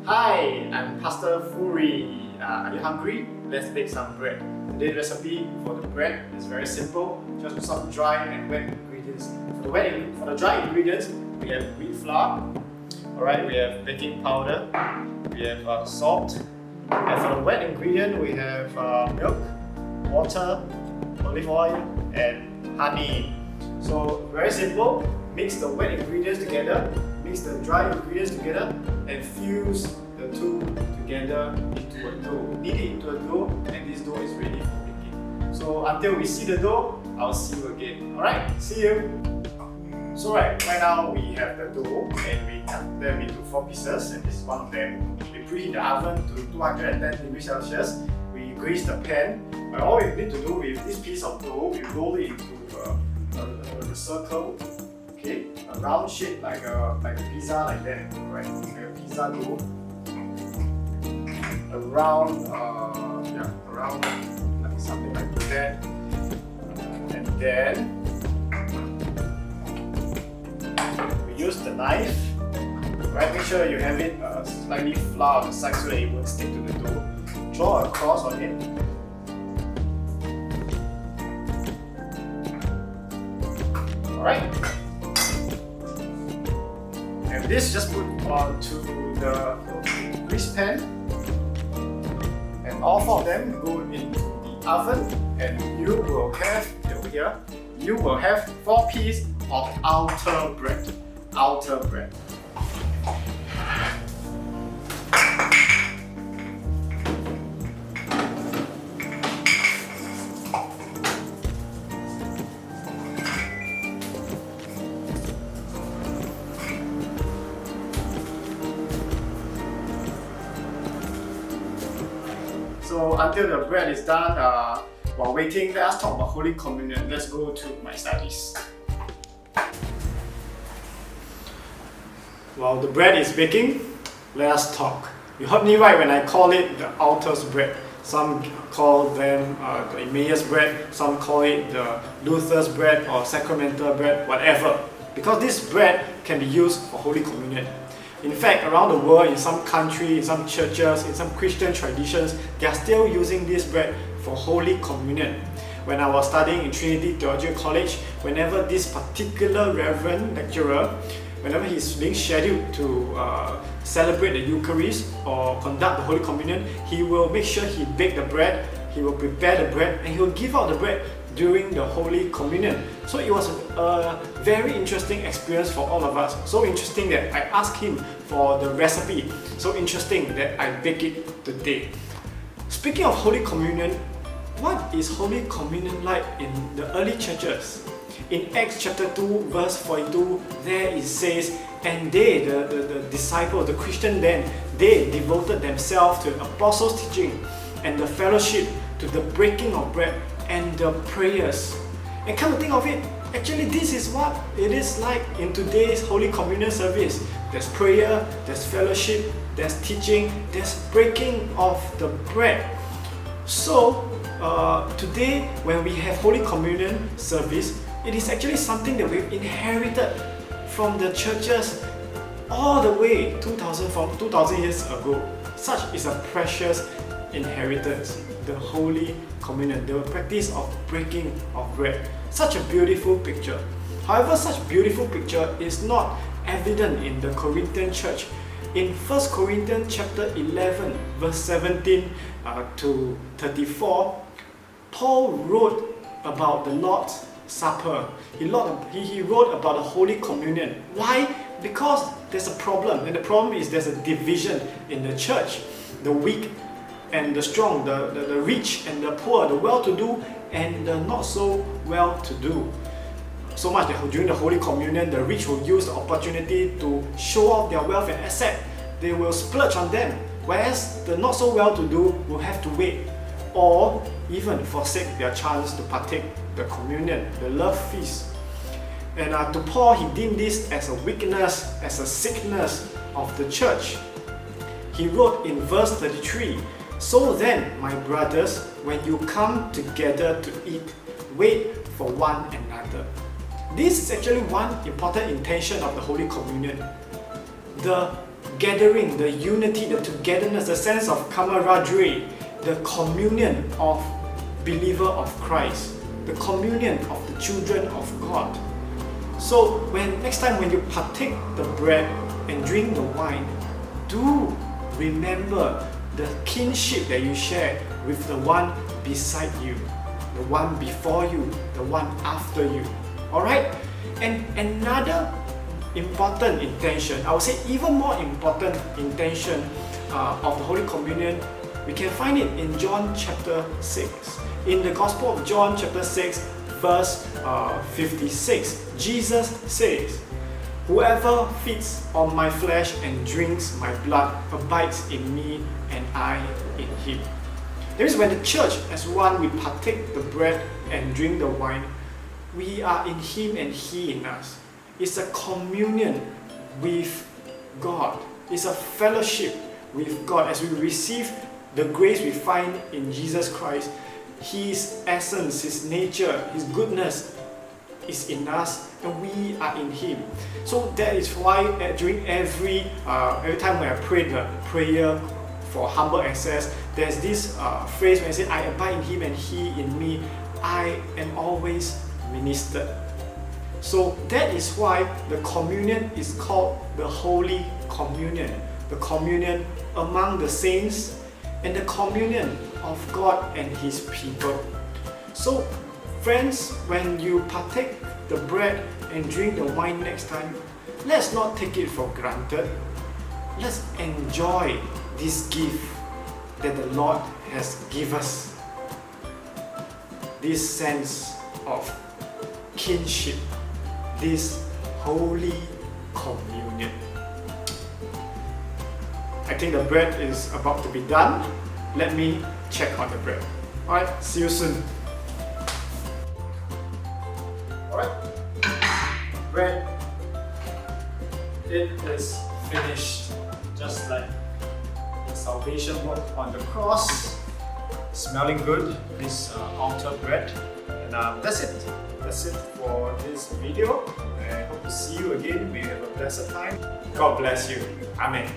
Hi, I'm Pastor Furi. Are you hungry? Let's bake some bread. Today's recipe for the bread is very simple. Just put some dry and wet ingredients. For the dry ingredients, we have wheat flour. Alright, we have baking powder. We have salt. And for the wet ingredient, we have milk, water, olive oil, and honey. So very simple. Mix the wet ingredients together, mix the dry ingredients together, and fuse the two together into a dough. Knead it into a dough, and this dough is ready for baking. So until we see the dough, I'll see you again. Alright, see you! So right now we have the dough and we cut them into 4 pieces, and this is one of them. We preheat the oven to 210 degrees Celsius. We grease the pan. And all we need to do with this piece of dough, we roll it into a circle. Okay, a round shape like a pizza, like that, right? Like a pizza dough. Around like something like that. And then we use the knife. Right, make sure you have it slightly flour on the side so that it won't stick to the dough. Draw a cross on it. Alright. And this just put onto the grease pan, and all 4 of them go into the oven, and you will have, over here, you will have 4 pieces of outer bread. Outer bread. So until the bread is done, while waiting, let us talk about Holy Communion. Let's go to my studies. While the bread is baking, let us talk. You heard me right when I call it the altar's bread. Some call them the Emmaus bread, some call it the Luther's bread or sacramental bread, whatever. Because this bread can be used for Holy Communion. In fact, around the world, in some countries, in some churches, in some Christian traditions, they are still using this bread for Holy Communion. When I was studying in Trinity Theological College, whenever this particular reverend lecturer, whenever he's being scheduled to celebrate the Eucharist or conduct the Holy Communion, he will make sure he bake the bread, he will prepare the bread, and he will give out the bread during the Holy Communion. So it was a very interesting experience for all of us. So interesting that I asked him for the recipe. So interesting that I bake it today. Speaking of Holy Communion, what is Holy Communion like in the early churches? In Acts chapter 2 verse 42, there it says, and they, the disciples, the Christian then, they devoted themselves to the apostles' teaching and the fellowship, to the breaking of bread and the prayers. And come to think of it, actually this is what it is like in today's Holy Communion service. There's prayer, there's fellowship, there's teaching, there's breaking of the bread. So today when we have Holy Communion service, it is actually something that we've inherited from the churches all the way 2000 years ago. Such is a precious inheritance, the Holy Communion, the practice of breaking of bread. Such a beautiful picture. However, such beautiful picture is not evident in the Corinthian church. In 1 Corinthians chapter 11 verse 17 to 34, Paul wrote about the Lord's Supper. He wrote about the Holy Communion. Why? Because there's a problem, and the problem is there's a division in the church. The weak and the strong, the rich and the poor, the well-to-do and the not so well-to-do. So much that during the Holy Communion, the rich will use the opportunity to show off their wealth and asset. They will splurge on them, whereas the not so well-to-do will have to wait or even forsake their chance to partake the communion, the love feast. And to Paul, he deemed this as a weakness, as a sickness of the church. He wrote in verse 33, so then, my brothers, when you come together to eat, wait for one another. This is actually one important intention of the Holy Communion. The gathering, the unity, the togetherness, the sense of camaraderie, the communion of believer of Christ, the communion of the children of God. So next time when you partake the bread and drink the wine, do remember the kinship that you share with the one beside you, the one before you, the one after you. Alright? And another important intention, I would say even more important intention of the Holy Communion, we can find it in John chapter 6. In the Gospel of John chapter 6, verse 56, Jesus says, "Whoever feeds on my flesh and drinks my blood abides in me and I in him." That means when the church as one, we partake the bread and drink the wine, we are in him and he in us. It's a communion with God. It's a fellowship with God as we receive the grace we find in Jesus Christ. His essence, His nature, His goodness is in us and we are in Him. So that is why during every time when I pray the prayer for humble access, there's this phrase when I say, "I abide in Him and He in me, I am always ministered." So that is why the communion is called the Holy Communion, the communion among the saints and the communion of God and His people. So friends, when you partake the bread and drink the wine next time, let's not take it for granted. Let's enjoy this gift that the Lord has given us. This sense of kinship, this Holy Communion. I think the bread is about to be done. Let me check on the bread. Alright, see you soon. Alright, bread, it is finished. Just like the salvation work on the cross. Smelling good, this altar bread. And that's it. That's it for this video. I hope to see you again. We have a blessed time. God bless you. Amen.